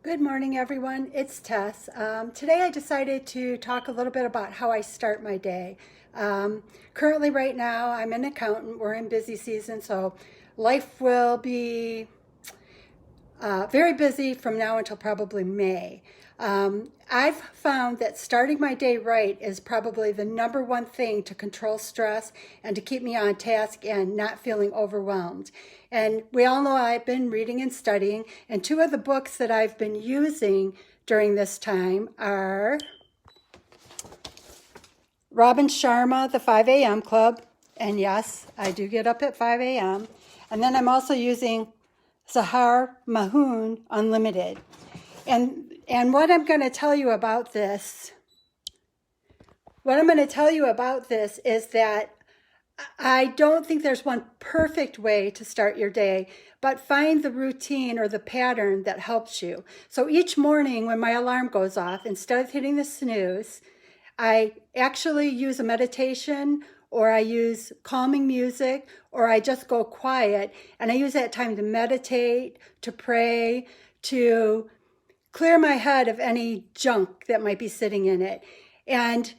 Good morning, everyone. It's Tess. Today I decided to talk a little bit about how I start my day. Currently, right now, I'm an accountant. We're in busy season, so life will be very busy from now until probably May. I've found that starting my day right is probably the number one thing to control stress and to keep me on task and not feeling overwhelmed. And we all know I've been reading and studying, and two of the books that I've been using during this time are Robin Sharma, The 5 a.m. Club, and yes, I do get up at 5 a.m. And then I'm also using Sahar Mahoon Unlimited. And what I'm going to tell you about this, is that I don't think there's one perfect way to start your day, but find the routine or the pattern that helps you. So each morning when my alarm goes off, instead of hitting the snooze, I actually use a meditation, or I use calming music, or I just go quiet, and I use that time to meditate, to pray, to clear my head of any junk that might be sitting in it, and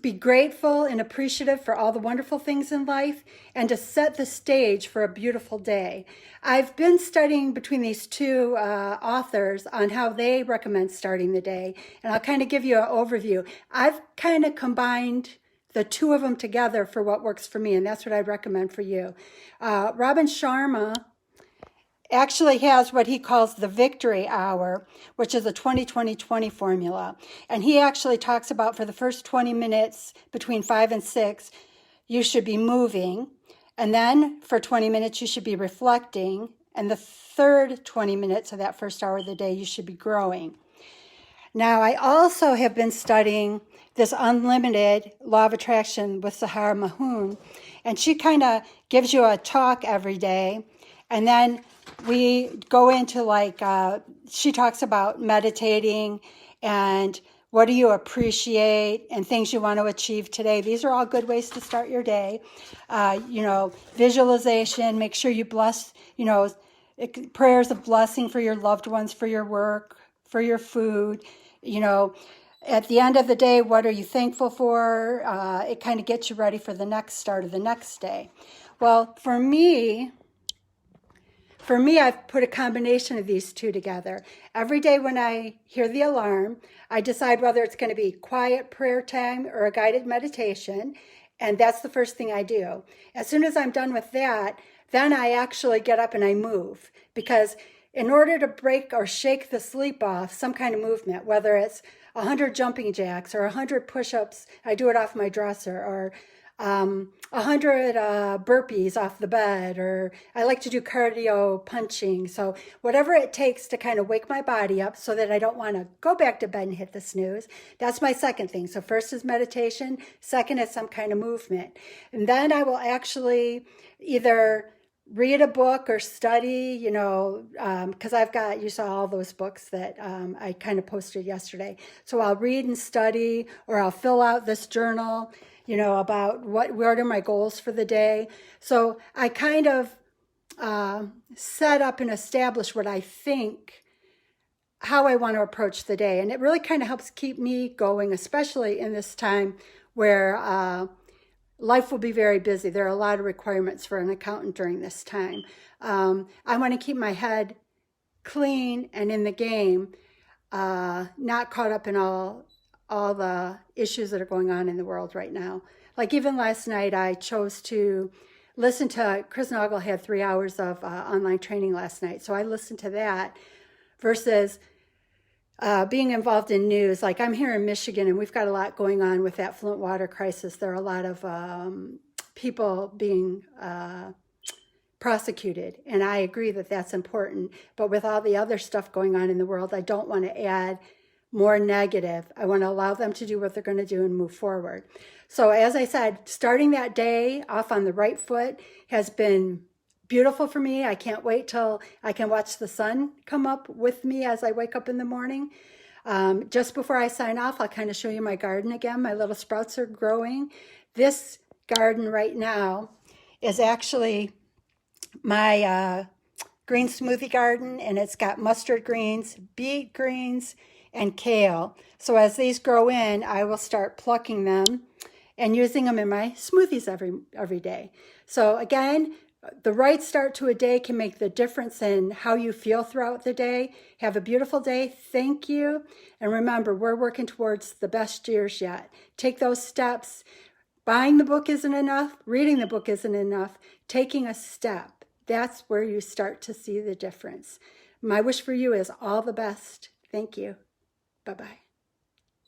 be grateful and appreciative for all the wonderful things in life, and to set the stage for a beautiful day. I've been studying between these two authors on how they recommend starting the day, and I'll kind of give you an overview. I've kind of combined the two of them together for what works for me, and that's what I recommend for you. Robin Sharma actually has what he calls the victory hour, which is a 20-20-20 formula. And he actually talks about for the first 20 minutes between 5 and 6, you should be moving. And then for 20 minutes, you should be reflecting. And the third 20 minutes of that first hour of the day, you should be growing. Now, I also have been studying this unlimited law of attraction with Sahar Mahoon. And she kind of gives you a talk every day. And then we go into she talks about meditating and what do you appreciate and things you want to achieve today. These are all good ways to start your day. Visualization, make sure you bless, prayers of blessing for your loved ones, for your work, for your food. At the end of the day, what are you thankful for? It kind of gets you ready for the next start of the next day. Well, for me, I've put a combination of these two together. Every day when I hear the alarm, I decide whether it's going to be quiet prayer time or a guided meditation, and that's the first thing I do. As soon as I'm done with that, then I actually get up and I move, because in order to break or shake the sleep off, some kind of movement, whether it's 100 jumping jacks or 100 push-ups, I do it off my dresser, or 100 burpees off the bed, or I like to do cardio punching. So whatever it takes to kind of wake my body up so that I don't want to go back to bed and hit the snooze. That's my second thing. So first is meditation. Second is some kind of movement. And then I will actually either read a book or study, because you saw all those books that I kind of posted yesterday. So I'll read and study, or I'll fill out this journal, about what are my goals for the day. So I kind of set up and establish what I think, how I want to approach the day. And it really kind of helps keep me going, especially in this time where life will be very busy. There are a lot of requirements for an accountant during this time. I want to keep my head clean and in the game, not caught up in all the issues that are going on in the world right now. Like even last night, I chose to listen to, Chris Naugle had 3 hours of online training last night. So I listened to that versus being involved in news. Like I'm here in Michigan, and we've got a lot going on with that Flint water crisis. There are a lot of people being prosecuted, and I agree that that's important. But with all the other stuff going on in the world, I don't want to add more negative. I want to allow them to do what they're going to do and move forward. So as I said, starting that day off on the right foot has been beautiful for me. I can't wait till I can watch the sun come up with me as I wake up in the morning. Just before I sign off, I'll kind of show you my garden again. My little sprouts are growing. This garden right now is actually my green smoothie garden, and it's got mustard greens, beet greens, and kale. So as these grow in, I will start plucking them and using them in my smoothies every day. So again, the right start to a day can make the difference in how you feel throughout the day. Have a beautiful day. Thank you. And remember, we're working towards the best years yet. Take those steps. Buying the book isn't enough. Reading the book isn't enough. Taking a step, that's where you start to see the difference. My wish for you is all the best. Thank you. Bye-bye.